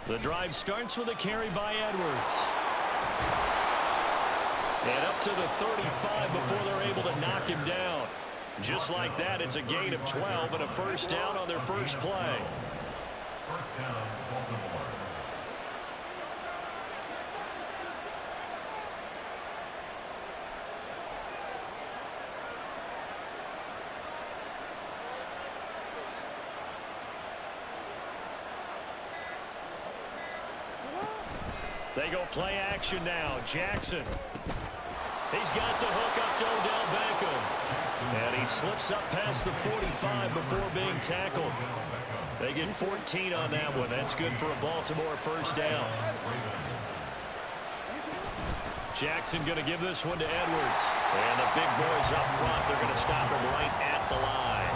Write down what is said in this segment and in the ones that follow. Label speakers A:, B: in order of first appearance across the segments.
A: The drive starts with a carry by Edwards. And up to the 35 before they're able to knock him down. Just like that, it's a gain of 12 and a first down on their first play.
B: First down, Baltimore.
A: They go play action now. Jackson. He's got the hook up to Odell Beckham. And he slips up past the 45 before being tackled. They get 14 on that one. That's good for a Baltimore first down. Jackson going to give this one to Edwards. And the big boys up front, they're going to stop him right at the line.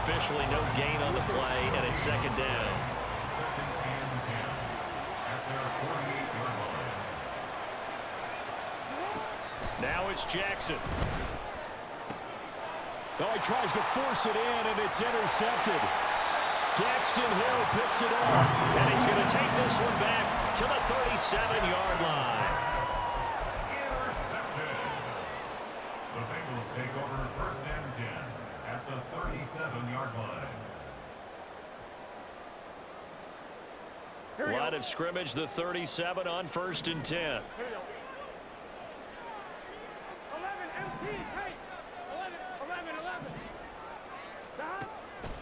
A: Officially no gain on the play, and it's second down. Now it's Jackson. Oh, he tries to force it in, and it's intercepted. Daxton Hill picks it off, and he's going to take this one back to the 37-yard line.
B: Intercepted. The Bengals take over first and 10 at the 37-yard line.
A: Line of scrimmage, the 37 on first and 10.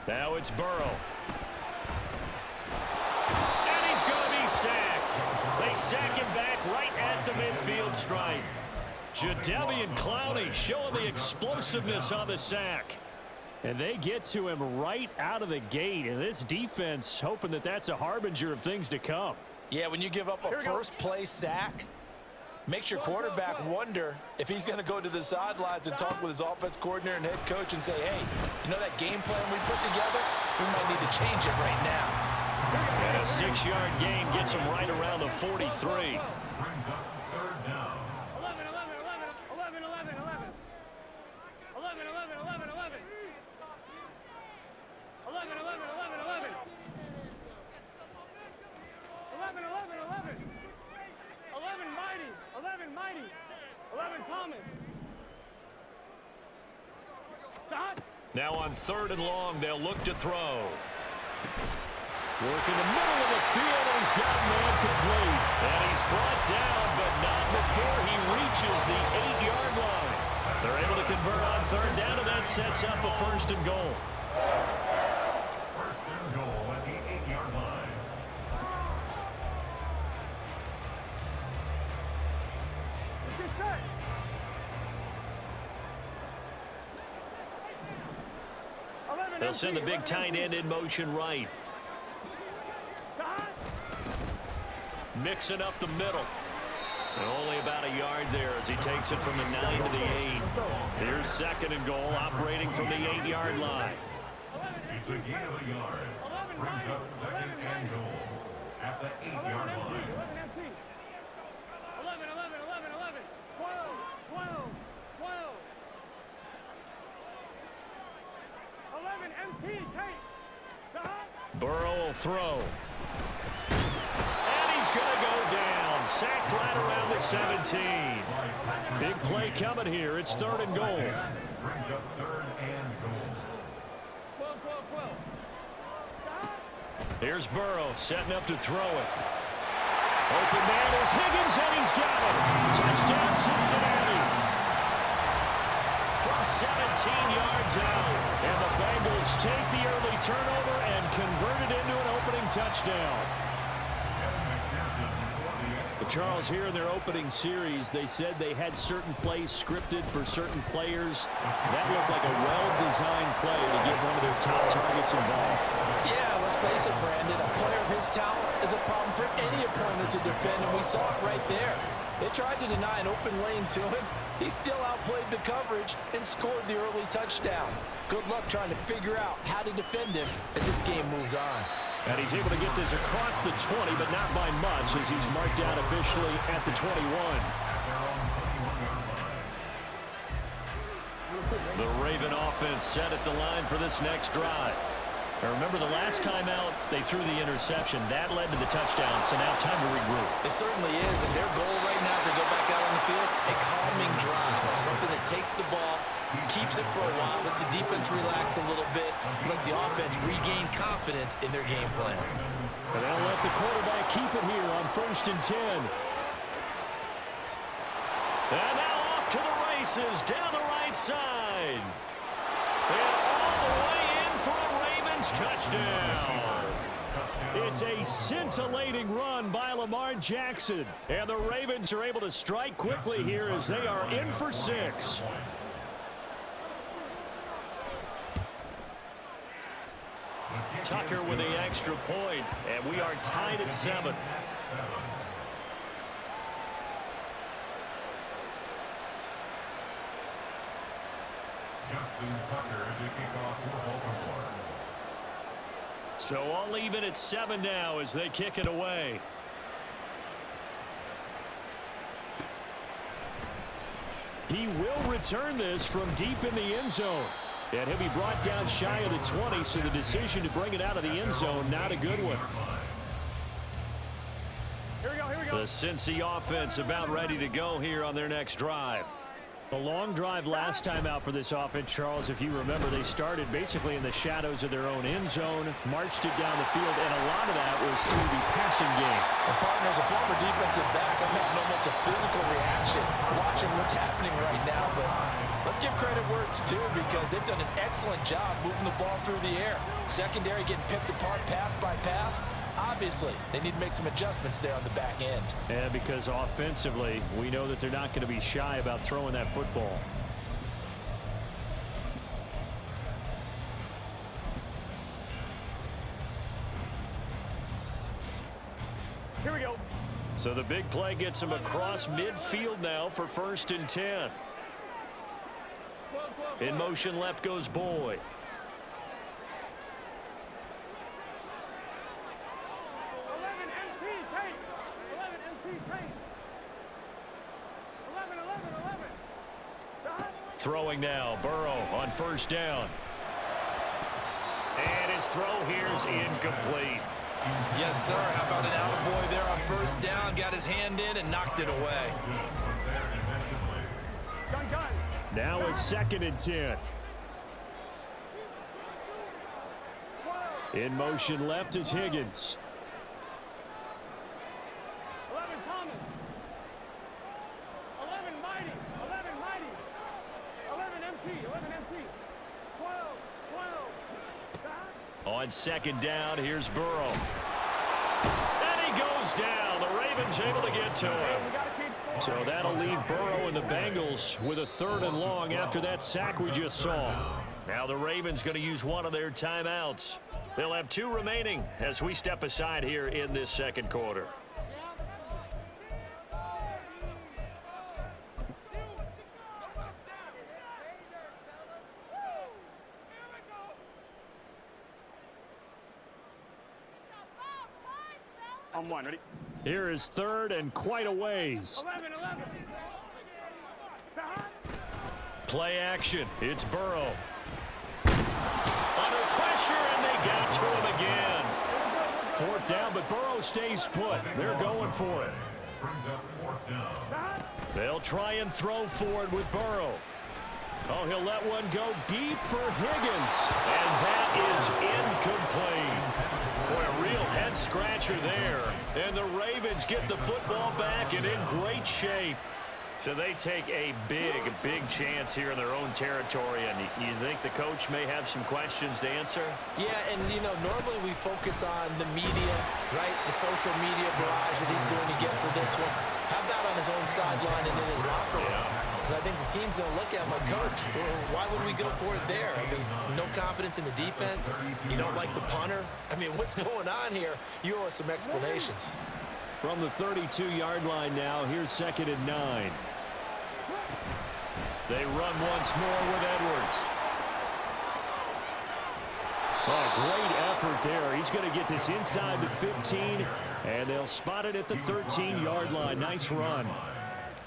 A: Now it's Burrow. And he's going to be sacked. They sack him back right at the midfield stripe. Jadeveon Clowney showing the explosiveness on the sack. And they get to him right out of the gate. And this defense hoping that that's a harbinger of things to come.
C: Yeah, when you give up a first-play sack, makes your quarterback wonder if he's going to go to the sidelines and talk with his offense coordinator and head coach and say, hey, you know that game plan we put together? We might need to change it right now.
A: And a 6-yard gain gets him right around the 43.
B: Brings up third down.
D: 11, 11, 11, 11, 11, 11. 11, 11, 11, 11. 11, 11, 11, 11. 11, 11, 11. 11 Mighty. 11 Mighty. 11 Thomas. Dot.
A: Now on third and long, they'll look to throw. Work in the middle of the field, and he's got man complete. And he's brought down, but not before he reaches the 8-yard line. They're able to convert on third down, and that sets up a first and goal.
B: First and goal at the 8-yard line.
A: They'll send the big tight end in motion right. Mixing up the middle. And only about a yard there as he takes it from the 9 to the 8. Here's second and goal, operating from the 8-yard line.
B: It's a gain of a yard. Brings up second and goal at the 8-yard line.
D: 11, 11, 11, 11. 12, 12, 12. 11 MT, take.
A: Burrow will throw. And he's going to go down. Sacked right around the 17. Big play coming here. It's third and goal.
B: Brings up third and goal.
D: 12, 12, 12.
A: Here's Burrow setting up to throw it. Open man is Higgins, and he's got it. Touchdown, Cincinnati. From 17 yards out. And the Bengals take the early turnover and convert it into an opening touchdown. Charles, here in their opening series, they said they had certain plays scripted for certain players. That looked like a well-designed play to get one of their top targets involved.
C: Yeah, let's face it, Brandon. A player of his talent is a problem for any opponent to defend, and we saw it right there. They tried to deny an open lane to him. He still outplayed the coverage and scored the early touchdown. Good luck trying to figure out how to defend him as this game moves on.
A: And he's able to get this across the 20, but not by much, as he's marked down officially at the 21. The Raven offense set at the line for this next drive. Now remember, the last time out, they threw the interception. That led to the touchdown, so now time to regroup.
C: It certainly is, and their goal right now as they go back out on the field, a calming drive, something that takes the ball, keeps it for a while, lets the defense relax a little bit, lets the offense regain confidence in their game plan.
A: And they'll let the quarterback keep it here on 1st and 10. And now off to the races down the right side. And all the way in for a Ravens touchdown. It's a scintillating run by Lamar Jackson. And the Ravens are able to strike quickly here as they are in for 6. Tucker with the extra point, and we are tied at 7.
B: Justin Tucker to kick off for Baltimore.
A: So all even at 7 now as they kick it away. He will return this from deep in the end zone. And he'll be brought down shy of the 20, so the decision to bring it out of the end zone, not a good one.
D: Here we go, here we go.
A: The Cincy offense about ready to go here on their next drive. A long drive last time out for this offense, Charles. If you remember, they started basically in the shadows of their own end zone, marched it down the field, and a lot of that was through the passing game.
C: And partner, as a former defensive back, I'm having almost a physical reaction watching what's happening right now. But let's give credit where it's due, because they've done an excellent job moving the ball through the air. Secondary getting picked apart pass by pass. Obviously, they need to make some adjustments there on the back end.
A: And because offensively, we know that they're not going to be shy about throwing that football.
D: Here we go.
A: So the big play gets him across midfield now for 1st and 10. In motion left goes Boyd.
D: 11 MP Tate. 11 MP Tate. 11, 11, 11.
A: Throwing now, Burrow on 1st down. And his throw here is incomplete.
C: Yes, sir. How about an attaboy there on 1st down? Got his hand in and knocked it away.
D: Done, done.
A: Now a 2nd and 10. In motion left is Higgins.
D: 11 Thomas. 11 Mighty. 11 Mighty. 11 MT. 11 MT. 12. 12.
A: On 2nd down, here's Burrow. And he goes down. The Ravens able to get to him. So that'll leave Burrow and the Bengals with a 3rd and long after that sack we just saw. Now the Ravens going to use one of their timeouts. They'll have 2 remaining as we step aside here in this 2nd quarter.
D: On 1, ready?
A: Here is 3rd and quite a ways.
D: 11, 11.
A: Play action. It's Burrow. Under pressure, and they got to him again. 4th down, but Burrow stays put. They're going for it.
B: Brings up 4th down.
A: They'll try and throw forward with Burrow. Oh, he'll let one go deep for Higgins. And that is incomplete. Boy, a real head-scratcher there. And the Ravens get the football back and in great shape. So they take a big chance here in their own territory. And you think the coach may have some questions to answer?
C: Yeah, and, you know, normally we focus on the media, right? The social media barrage that he's going to get for this one. How about on his own sideline and in his locker room? Because I think the team's going to look at him like, Coach, why would we go for it there? I mean, no confidence in the defense. You don't like the punter. I mean, what's going on here? You owe us some explanations.
A: From the 32-yard line now, here's 2nd and 9. They run once more with Edwards. Oh, great effort there. He's going to get this inside the 15, and they'll spot it at the 13-yard line. Nice run.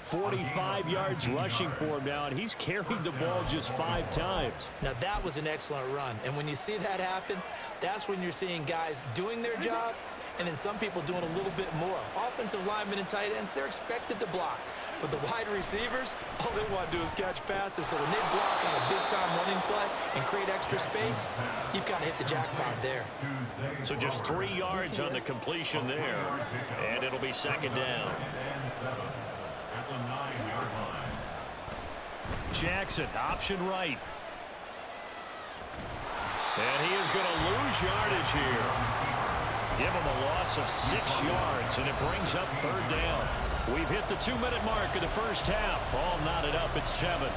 A: 45 yards rushing for him now, and he's carried the ball just 5 times.
C: Now, that was an excellent run. And when you see that happen, that's when you're seeing guys doing their job and then some people doing a little bit more. Offensive linemen and tight ends, they're expected to block. But the wide receivers, all they want to do is catch passes. So when they block on a big-time running play and create extra space, you've kind of hit the jackpot there.
A: So just 3 yards on the completion there. And it'll be second down.
B: At the 9-yard line.
A: Jackson, option right. And he is going to lose yardage here. Give him a loss of 6 yards, and it brings up third down. We've hit the 2-minute mark of the first half. All knotted up at 7.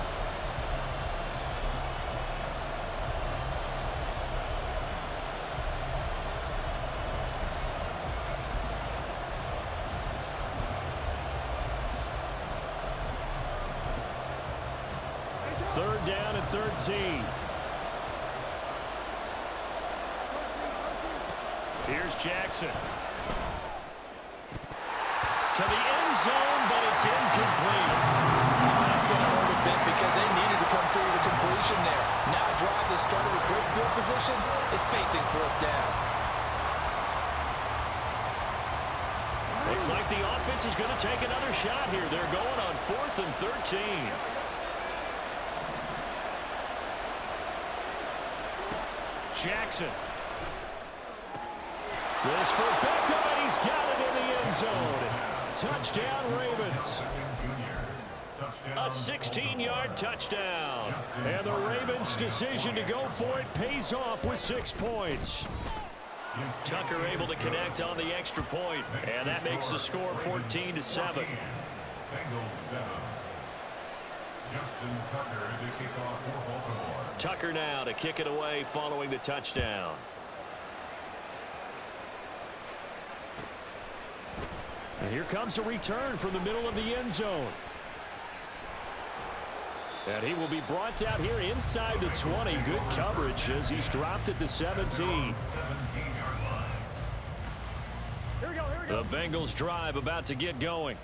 A: Third down and 13. Here's Jackson. To the end zone, but it's incomplete.
C: That's going to hurt a bit because they needed to come through the completion there. Now a drive that started with great field position is facing fourth down.
A: Looks like the offense is going to take another shot here. They're going on 4th and 13. Jackson. This for Beckham, and he's got it in the end zone. Touchdown, Ravens. A 16-yard touchdown. And the Ravens' decision to go for it pays off with 6 points. Tucker able to connect on the extra point, and that makes the score 14-7.
B: Bengals 7. Justin Tucker to kick off for Baltimore.
A: Tucker now to kick it away following the touchdown. And here comes a return from the middle of the end zone. And he will be brought down here inside the 20. Good coverage as he's dropped at the 17.
B: 17-yard line.
D: Here we go, here we go.
A: The Bengals drive about to get going.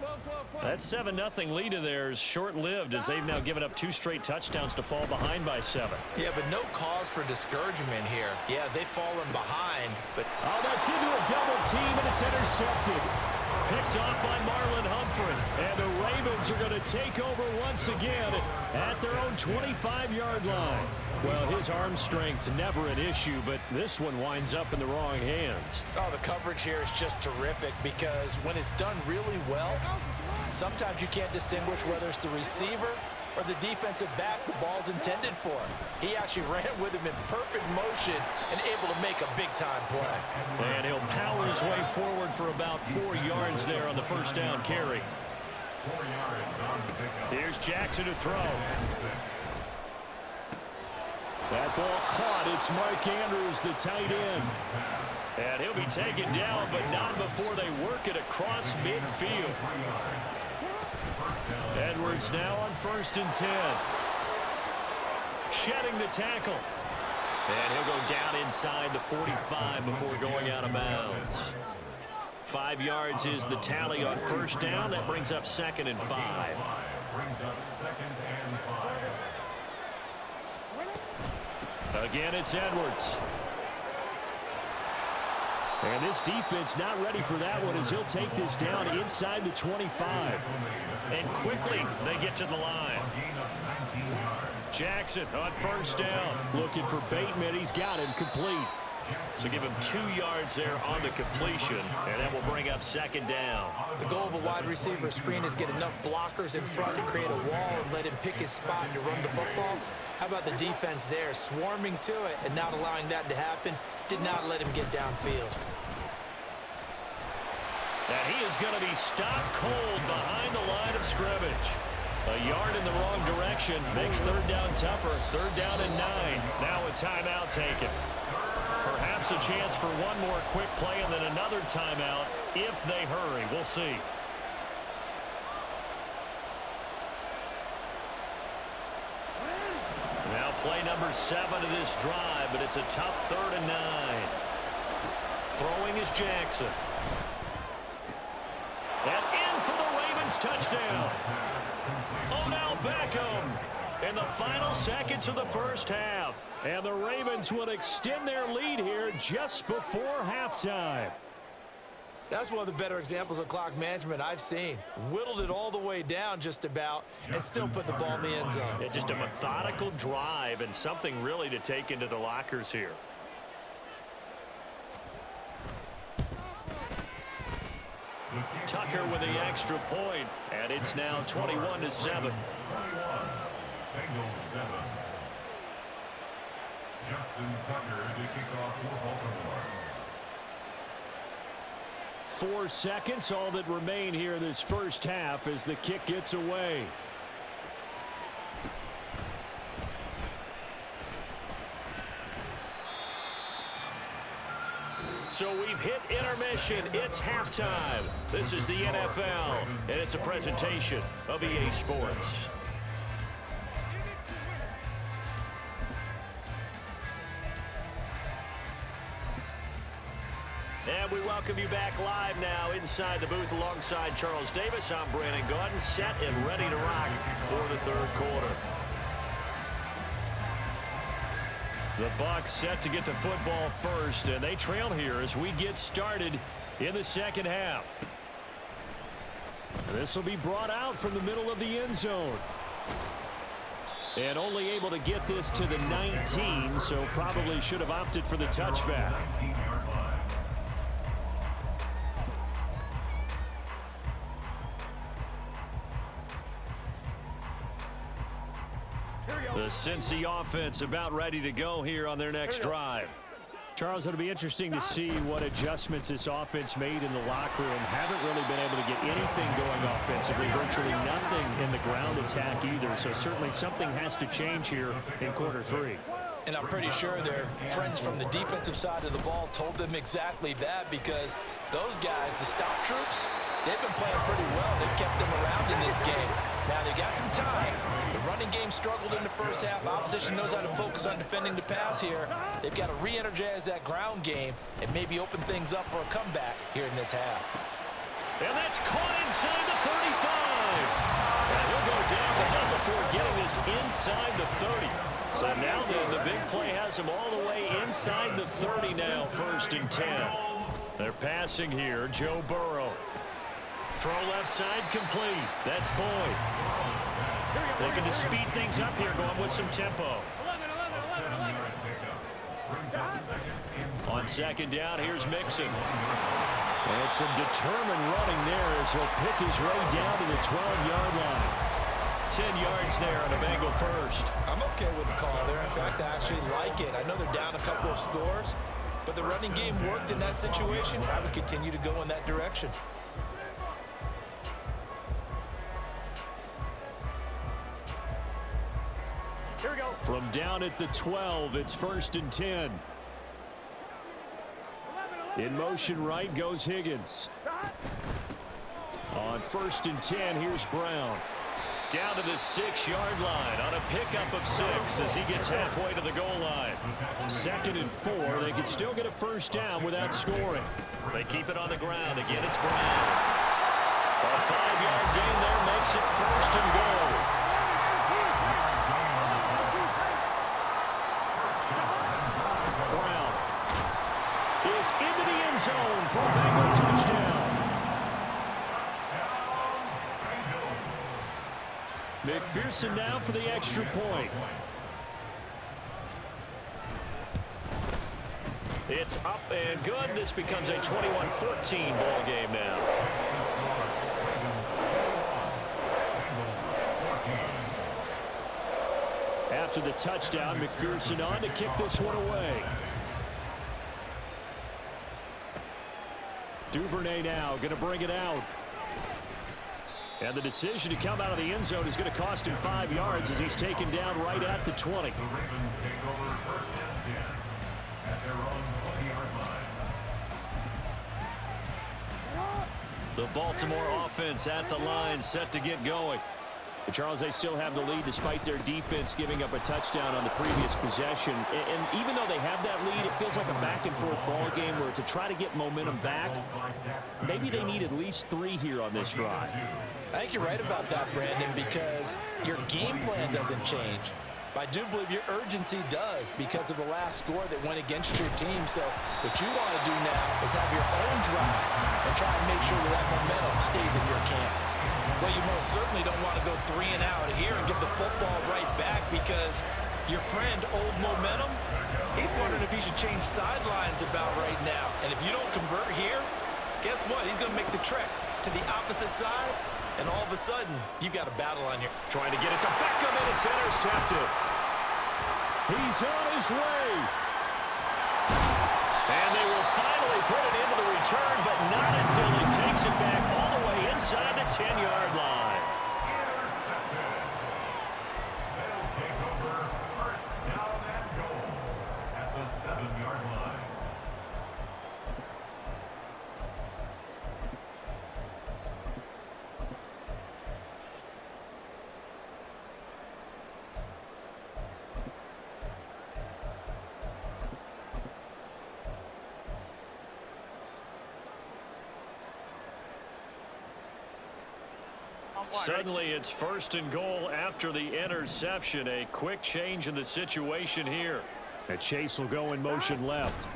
A: That 7-0 lead of theirs short-lived as they've now given up 2 straight touchdowns to fall behind by 7.
C: Yeah, but no cause for discouragement here. Yeah, they've fallen behind, but...
A: Oh, that's into a double team, and it's intercepted. Picked off by Marlon Humphrey. And the Ravens are going to take over once again at their own 25-yard line. Well, his arm strength never an issue, but this one winds up in the wrong hands.
C: Oh, the coverage here is just terrific because when it's done really well, sometimes you can't distinguish whether it's the receiver or the defensive back the ball's intended for. He actually ran with him in perfect motion and able to make a big-time play.
A: And he'll power his way forward for about 4 yards there on the first down carry.
B: 4 yards on the pickup.
A: Here's Jackson to throw. That ball caught. It's Mark Andrews, the tight end. And he'll be taken down, but not before they work it across midfield. Edwards now on 1st and 10. Shedding the tackle. And he'll go down inside the 45 before going out of bounds. 5 yards is the tally on first down. That brings up 2nd and 5.
B: Brings up 2nd and 5.
A: Again, it's Edwards. And this defense not ready for that one as he'll take this down inside the 25. And quickly they get to the line.
B: Gain of 19 yards.
A: Jackson on first down. Looking for Bateman. He's got him complete. So give him 2 yards there on the completion. And that will bring up 2nd down.
C: The goal of a wide receiver screen is get enough blockers in front to create a wall and let him pick his spot to run the football. How about the defense there, swarming to it and not allowing that to happen? Did not let him get downfield.
A: And he is going to be stopped cold behind the line of scrimmage. A yard in the wrong direction makes third down tougher. 3rd down and 9. Now a timeout taken. Perhaps a chance for one more quick play and then another timeout if they hurry. We'll see. Now play number 7 of this drive, but it's a tough 3rd and 9. Throwing is Jackson. And in for the Ravens touchdown. Beckham in the final seconds of the first half. And the Ravens will extend their lead here just before halftime.
C: That's one of the better examples of clock management I've seen. Whittled it all the way down just about and still put the ball in the end zone.
A: Yeah, just a methodical drive and something really to take into the lockers here. Tucker with the extra point, and it's now 21-7.
B: 21. Bengals 7. Justin Tucker to kick off for Baltimore.
A: 4 seconds, all that remain here this first half as the kick gets away. So we've hit intermission. It's halftime. This is the NFL, and it's a presentation of EA Sports. And we welcome you back live now inside the booth alongside Charles Davis. I'm Brandon Gaudin, set and ready to rock for the third quarter. The Bucs set to get the football first, and they trail here as we get started in the second half. This will be brought out from the middle of the end zone. And only able to get this to the 19, so probably should have opted for the touchback.
B: 19-yard line.
A: The Cincy offense about ready to go here on their next drive. Charles, it'll be interesting to see what adjustments this offense made in the locker room. Haven't really been able to get anything going offensively, virtually nothing in the ground attack either. So certainly something has to change here in quarter three.
C: And I'm pretty sure their friends from the defensive side of the ball told them exactly that, because those guys, the stop troops, they've been playing pretty well. They've kept them around in this game. Now, they got some time. The running game struggled in the first half. Opposition knows how to focus on defending the pass here. They've got to re-energize that ground game and maybe open things up for a comeback here in this half.
A: And that's caught inside the 35. And he'll go down, but not before getting this inside the 30. So now the big play has him all the way inside the 30 now, 1st and 10. They're passing here, Joe Burrow. Throw left side complete. That's Boyd. Looking to speed things up here, going with some tempo.
B: 7-yard pickup. Brings up second and
A: On second down, here's Mixon. And some determined running there as he'll pick his way down to the 12-yard line. 10 yards there on a Bengal first.
C: I'm okay with the call there. In fact, I actually like it. I know they're down a couple of scores, but the running game worked in that situation. I would continue to go in that direction.
D: Here we go.
A: From down at the 12, it's 1st and 10. In motion right goes Higgins. On 1st and 10, here's Brown. Down to the 6-yard line on a pickup of 6 as he gets halfway to the goal line. 2nd and 4, they can still get a first down without scoring. They keep it on the ground. Again, it's Brown. A 5-yard gain there makes it 1st and goal. Brown is into the end zone for a Bengal touchdown. McPherson now for the extra point. It's up and good. This becomes a 21-14 ball game now. After the touchdown, McPherson on to kick this one away. Duvernay now going to bring it out. And the decision to come out of the end zone is going to cost him 5 yards as he's taken down right at the 20.
B: the Ravens take over 1st and 10 at their own 20-yard line.
A: The Baltimore offense at the line, set to get going. But Charles, they still have the lead despite their defense giving up a touchdown on the previous possession. And even though they have that lead, it feels like a back-and-forth ball game where to try to get momentum back, maybe they need at least 3 here on this drive.
C: I think you're right about that, Brandon, because your game plan doesn't change. But I do believe your urgency does because of the last score that went against your team. So what you want to do now is have your own drive and try and make sure that momentum stays in your camp. Well, you most certainly don't want to go 3 and out here and get the football right back because your friend, Old Momentum, he's wondering if he should change sidelines about right now. And if you don't convert here, guess what? He's going to make the trek to the opposite side, and all of a sudden, you've got a battle on your...
A: Trying to get it to Beckham, and it's intercepted. He's on his way. And they will finally put it into the return, but not until he takes it back all the way inside the 10-yard line.
B: Intercepted. They'll take over first down and goal at the 7-yard line.
A: Suddenly, it's first and goal after the interception. A quick change in the situation here. And Chase will go in motion left.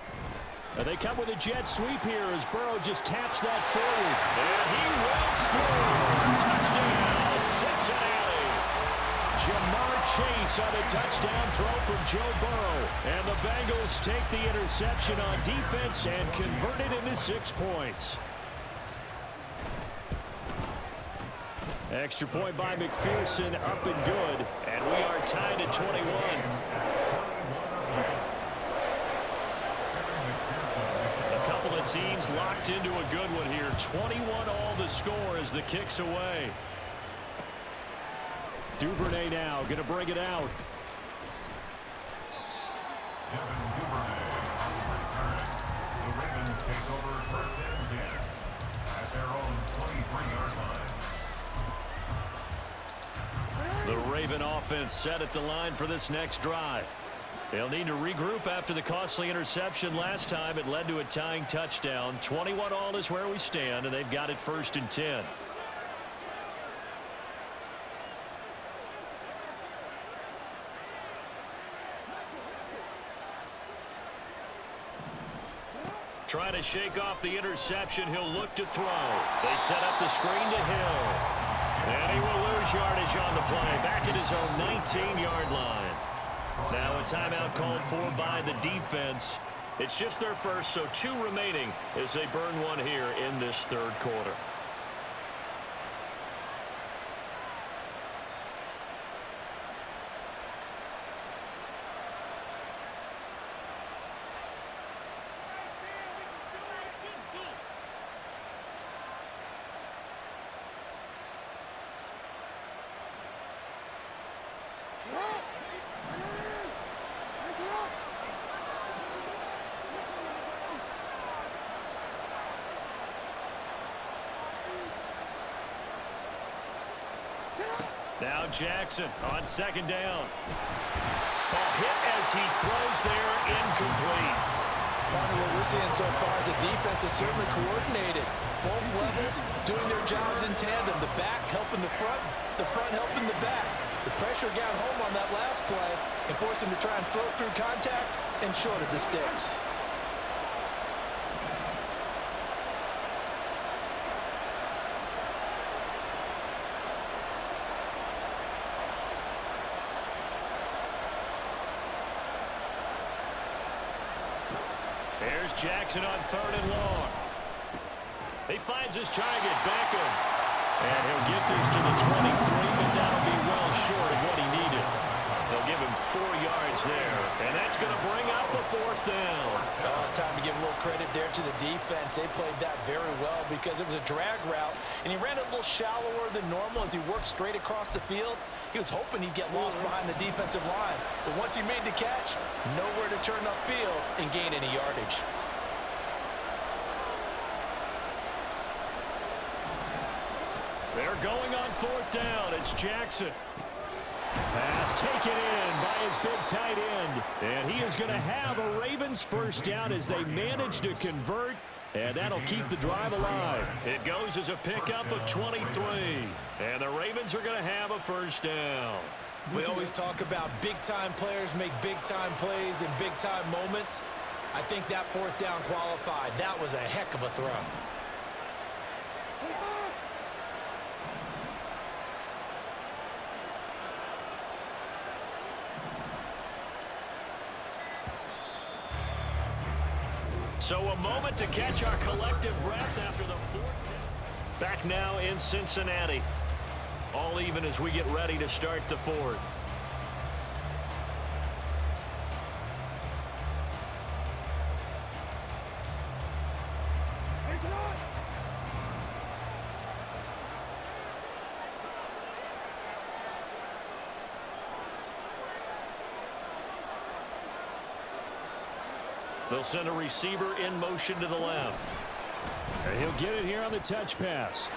A: And they come with a jet sweep here as Burrow just taps that forward. And he will score. Touchdown, Cincinnati. Jamar Chase on a touchdown throw from Joe Burrow. And the Bengals take the interception on defense and convert it into 6 points. Extra point by McPherson, up and good. And we are tied at 21. A couple of teams locked into a good one here. 21 all the score as the kick's away. Duvernay now going to bring it out.
B: Devin Duvernay return. The Ravens take over first and 10 at their own 23-yard line.
A: The Raven offense set at the line for this next drive. They'll need to regroup after the costly interception last time. It led to a tying touchdown. 21 all is where we stand, and they've got it first and 10. Trying to shake off the interception. He'll look to throw. They set up the screen to Hill. And he will lose yardage on the play. Back at his own 19-yard line. Now a timeout called for by the defense. It's just their first, so 2 remaining as they burn one here in this third quarter. Now Jackson on second down. Ball hit as he throws there, incomplete.
C: Partner, what we're seeing so far is the defense is certainly coordinated. Both levels doing their jobs in tandem. The back helping the front helping the back. The pressure got home on that last play and forced him to try and throw through contact and short of the sticks.
A: There's Jackson on third and long. He finds his target, Beckham. And he'll get this to the 23, but that'll be well short of what he needed. They'll give him 4 yards there, and that's going to bring up a 4th down.
C: Oh, it's time to give a little credit there to the defense. They played that very well because it was a drag route, and he ran it a little shallower than normal as he worked straight across the field. He was hoping he'd get lost behind the defensive line, but once he made the catch, nowhere to turn upfield and gain any yardage.
A: They're going on 4th down. It's Jackson. Pass taken in by his big tight end. And he is going to have a Ravens first down as they manage to convert. And that'll keep the drive alive. It goes as a pickup of 23. And the Ravens are going to have a first down.
C: We always talk about big-time players make big-time plays in big-time moments. I think that 4th down qualified. That was a heck of a throw.
A: So a moment to catch our collective breath after the 4th down. Back now in Cincinnati. All even as we get ready to start the 4th. They'll send a receiver in motion to the left. And he'll get it here on the touch pass.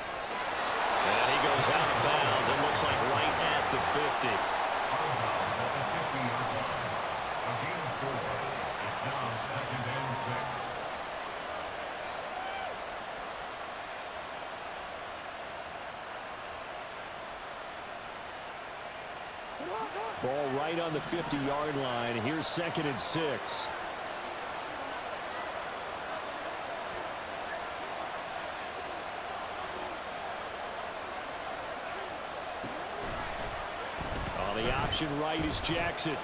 A: And he goes out of bounds. It looks like right at the 50.
B: Out of bounds at the 50-yard line. A gain of 4. It's now 2nd and 6.
A: Ball right on the 50-yard line. Here's 2nd and 6. The option right is Jackson.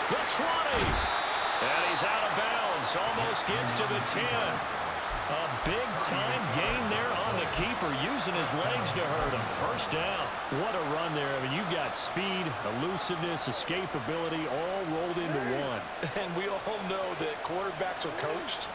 A: The 20. And he's out of bounds. Almost gets to the 10. A big-time gain there on the keeper, using his legs to hurt him. First down. What a run there. I mean, you've got speed, elusiveness, escapability, all rolled into one.
C: And we all know that quarterbacks are coached.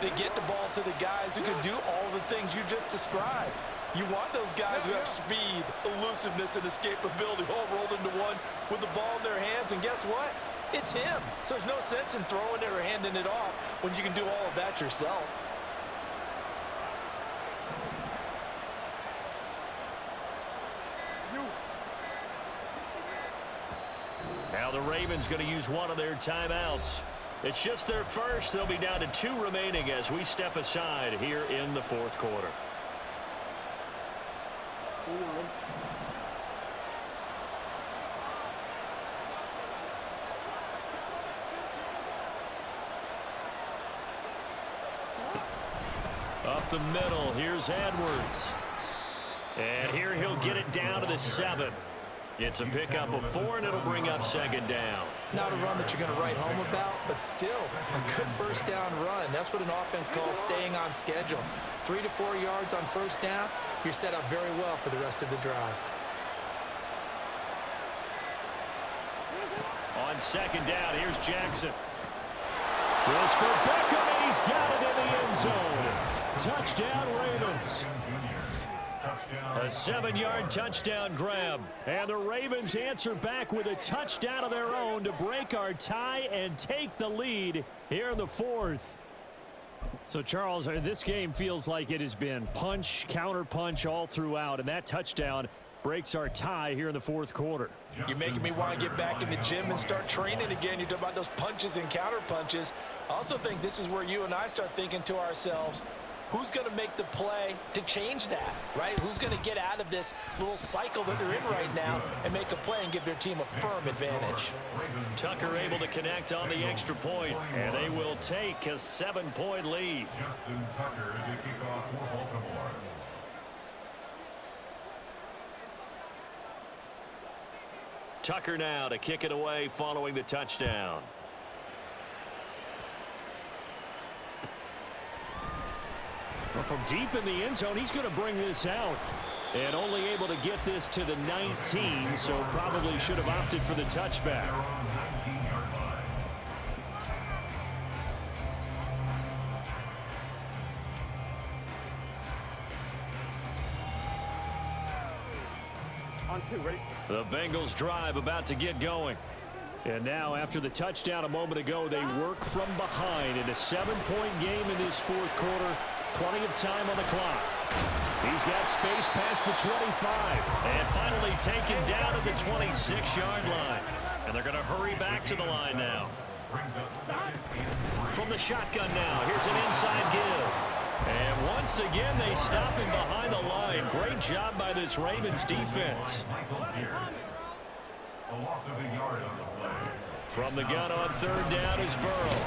C: They get the ball to the guys who can do all the things you just described. You want those guys who have speed, elusiveness, and escapability all rolled into one with the ball in their hands. And guess what? It's him. So there's no sense in throwing it or handing it off when you can do all of that yourself.
A: Now the Ravens going to use one of their timeouts. It's just their first. They'll be down to 2 remaining as we step aside here in the 4th quarter. Up the middle, here's Edwards. And here he'll get it down to the 7. It's a pickup of 4, and it'll bring up 2nd down.
C: Not a run that you're going to write home about, but still a good first down run. That's what an offense calls staying on schedule. 3 to 4 yards on first down, you're set up very well for the rest of the drive.
A: On 2nd down, here's Jackson. This for Beckham, and he's got it in the end zone. Touchdown, Ravens. A 7-yard touchdown grab. And the Ravens answer back with a touchdown of their own to break our tie and take the lead here in the 4th. So, Charles, this game feels like it has been punch, counter-punch all throughout, and that touchdown breaks our tie here in the 4th quarter.
C: You're making me want to get back in the gym and start training again. You talk about those punches and counter-punches. I also think this is where you and I start thinking to ourselves, who's going to make the play to change that, right? Who's going to get out of this little cycle that they're in right now and make a play and give their team a firm advantage?
A: Tucker able to connect on the extra point, and they will take a 7-point lead.
B: Justin Tucker to kick off for Baltimore.
A: Tucker now to kick it away following the touchdown. Well, from deep in the end zone, he's going to bring this out. And only able to get this to the 19, so probably should have opted for the touchback.
D: On 2, ready?
A: The Bengals drive about to get going. And now, after the touchdown a moment ago, they work from behind in a 7-point game in this 4th quarter. Plenty of time on the clock. He's got space past the 25. And finally taken down at the 26-yard line. And they're going to hurry back to the line now. From the shotgun now, here's an inside give. And once again, they stop him behind the line. Great job by this Ravens defense. From the gun on third down is Burrow.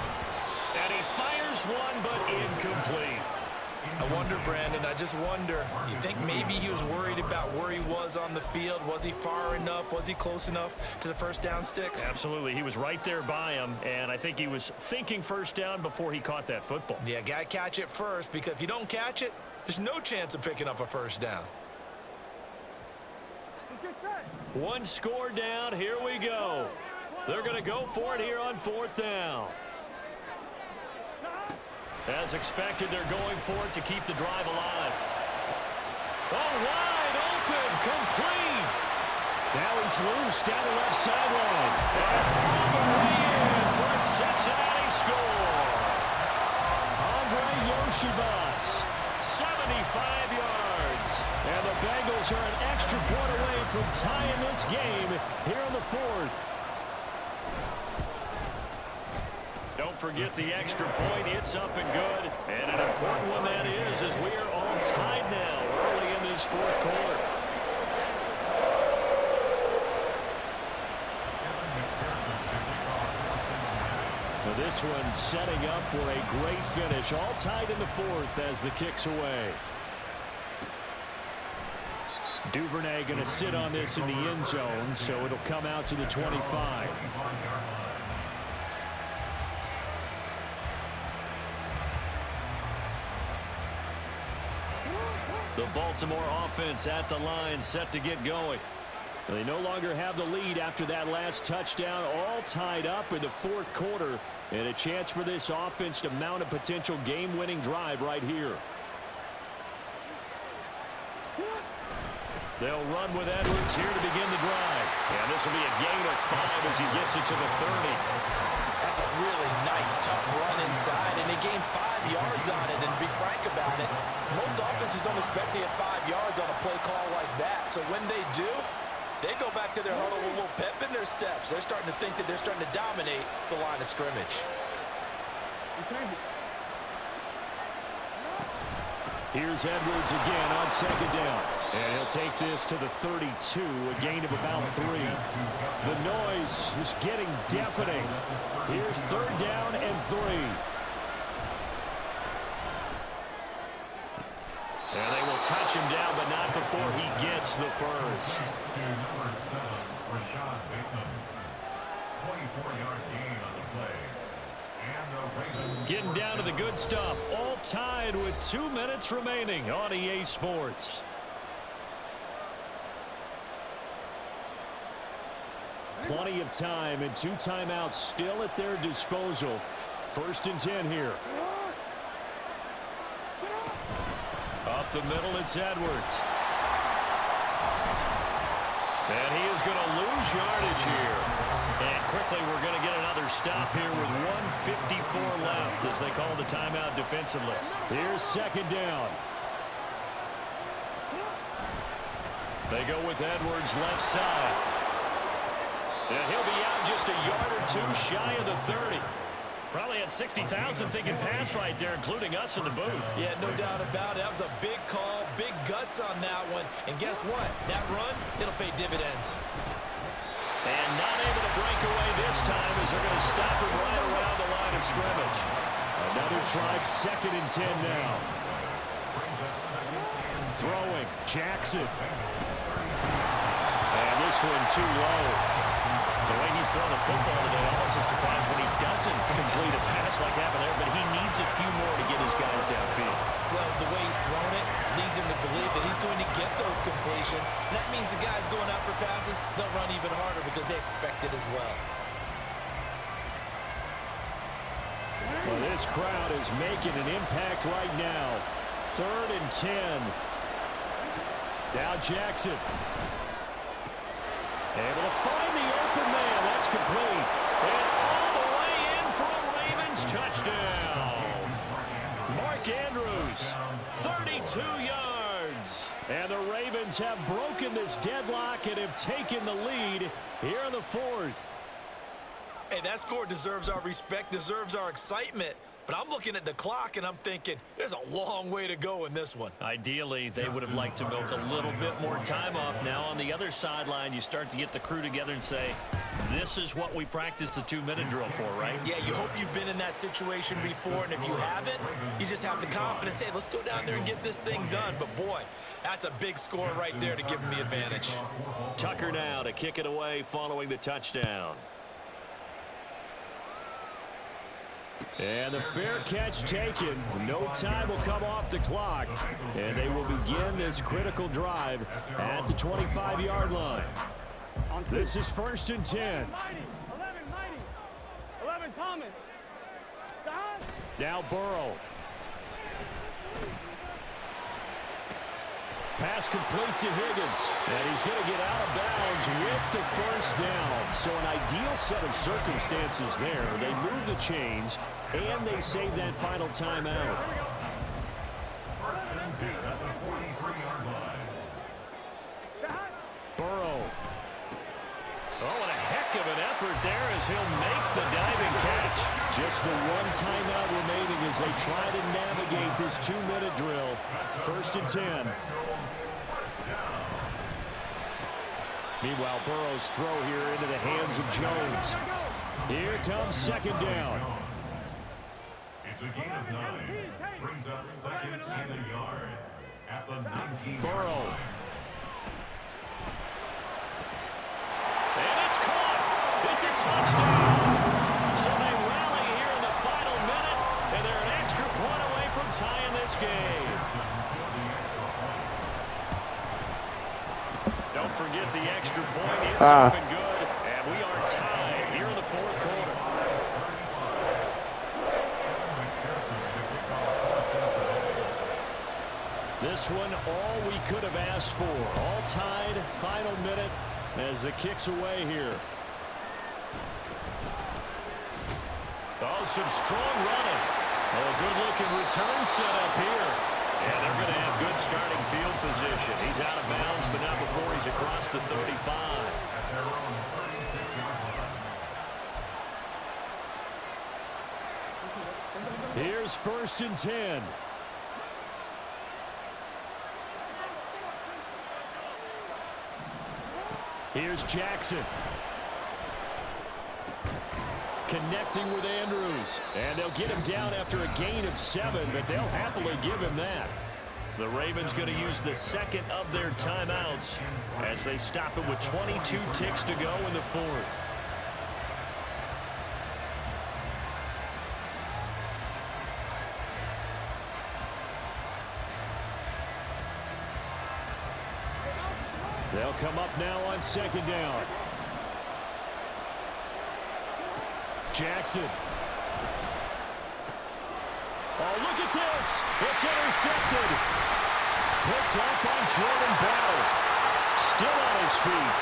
A: And he fires one, but incomplete.
C: I wonder, Brandon, I just wonder, you think maybe he was worried about where he was on the field? Was he far enough? Was he close enough to the first down sticks?
A: Absolutely. He was right there by him, and I think he was thinking first down before he caught that football.
C: Yeah, got to catch it first, because if you don't catch it, there's no chance of picking up a first down.
A: One score down. Here we go. They're going to go for it here on fourth down. As expected, they're going for it to keep the drive alive. Oh, wide open, complete. Now he's loose down the left sideline. And all the way in for a Cincinnati score. Andre Yoshibas, 75 yards. And the Bengals are an extra point away from tying this game here in the fourth. Don't forget the extra point. It's up and good. And an important one that is, as we are all tied now early in this fourth quarter. Well, this one setting up for a great finish. All tied in the fourth as the kick's away. Duvernay going to sit on this in the end zone, so it'll come out to the 25. The Baltimore offense at the line, set to get going. They no longer have the lead after that last touchdown, all tied up in the fourth quarter, and a chance for this offense to mount a potential game-winning drive right here. They'll run with Edwards here to begin the drive. And this will be a gain of 5 as he gets it to the 30.
C: That's a really nice, tough run inside, and they gained 5 yards on it. And to be frank about it, most offenses don't expect to get 5 yards on a play call like that. So when they do, they go back to their huddle with a little pep in their steps. They're starting to think that they're starting to dominate the line of scrimmage.
A: Here's Edwards again on second down. And he'll take this to the 32, a gain of about 3. The noise is getting deafening. Here's third down and 3. And they will touch him down, but not before he gets the first.
B: 24-yard gain on the play.
A: Getting down to the good stuff. All tied with 2 minutes remaining on EA Sports. Plenty of time and 2 timeouts still at their disposal. 1st and 10 here. Up the middle, it's Edwards. And he is going to lose yardage here. And quickly, we're going to get another stop here with 1:54 left as they call the timeout defensively. Here's second down. They go with Edwards left side. And he'll be out just a yard or 2 shy of the 30. Probably had 60,000 thinking pass right there, including us in the booth.
C: Yeah, no doubt about it. That was a big call, big guts on that one. And guess what? That run, it'll pay dividends.
A: And not able to break away this time as they're going to stop him right around the line of scrimmage. Another try, 2nd and 10 now. Throwing, Jackson. And this one too low. The way he's throwing the football today, I'm also surprised when he doesn't complete a pass like happened there, but he needs a few more to get his guys downfield.
C: Well, the way he's thrown it leads him to believe that he's going to get those completions. And that means the guys going out for passes, they'll run even harder because they expect it as well.
A: Well, this crowd is making an impact right now. 3rd and 10. Now Jackson. Able to find the open man. That's complete. And all the way in for a Ravens touchdown. Mark Andrews. 2 yards. And the Ravens have broken this deadlock and have taken the lead here in the fourth.
C: Hey, that score deserves our respect, deserves our excitement. But I'm looking at the clock, and I'm thinking there's a long way to go in this one.
A: Ideally, they would have liked to milk a little bit more time off. Now on the other sideline, you start to get the crew together and say, this is what we practiced the 2-minute drill for, right?
C: Yeah, you hope you've been in that situation before, and if you haven't, you just have the confidence, hey, let's go down there and get this thing done. But, boy, that's a big score right there to give them the advantage.
A: Tucker now to kick it away following the touchdown. And the fair catch taken. No time will come off the clock. And they will begin this critical drive at the 25-yard line. This is 1st and 10.
D: 11, 11, Thomas. Stop.
A: Now Burrow. Pass complete to Higgins. And he's going to get out of bounds with the first down. So an ideal set of circumstances there. They move the chains, and they save that final timeout.
B: 1st and 10 at the 43-yard line.
A: Burrow. Oh, and a heck of an effort there as he'll make the diving catch. Just the one timeout remaining as they try to navigate this 2-minute drill. 1st and 10. Meanwhile, Burrow's throw here into the hands of Jones. Here comes 2nd down.
B: It's a gain of 9. Brings up 2nd and a yard at the 19-yard
A: Burrow.
B: line.
A: And it's caught. It's a touchdown. So they rally here in the final minute, and they're an extra point away from tying this game. Don't forget the extra point. It's up and good, and we are tied here in the 4th quarter. This one, all we could have asked for. All tied, final minute as the kick's away here. Oh, some strong running. Oh, good-looking return set up here. And they're going to have good starting field position. He's out of bounds, but not before he's across the 35.
B: At their own 36-yard line.
A: Here's 1st and 10. Here's Jackson. Connecting with Andrews. And they'll get him down after a gain of 7, but they'll happily give him that. The Ravens going to use the 2nd of their timeouts as they stop it with 22 ticks to go in the 4th. They'll come up now on 2nd down. Jackson. Oh, look at this. It's intercepted. Picked up by Jordan Battle. Still on his feet.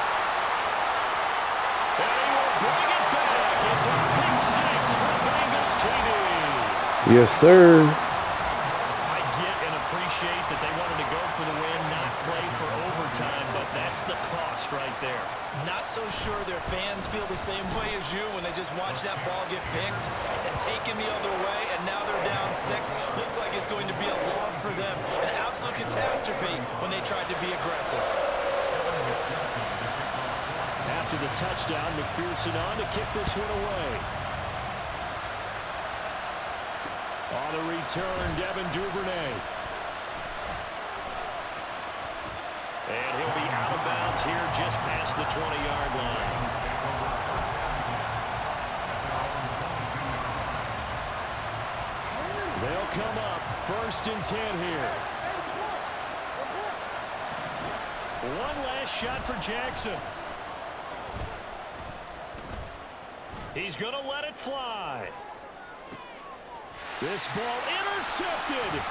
A: And he will bring it back. It's a pick 6 for Bengals TV.
E: Yes, sir.
A: I get and appreciate that they wanted to go for the win, not play for overtime, but that's the cost right there.
C: Not so sure their fans feel the same way as you when they just watch that ball get picked and taken the other way, and now they're down 6. Looks like it's going to be a loss for them. An absolute catastrophe when they tried to be aggressive.
A: After the touchdown, McPherson on to kick this one away. On the return, Devin Duvernay. And he'll be out of bounds here just past the 20-yard line. They'll come up 1st and 10 here. One last shot for Jackson. He's going to let it fly. This ball intercepted.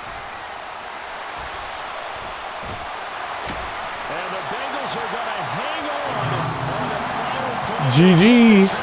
A: And the Bengals are going to hang on the final play.
E: GG's.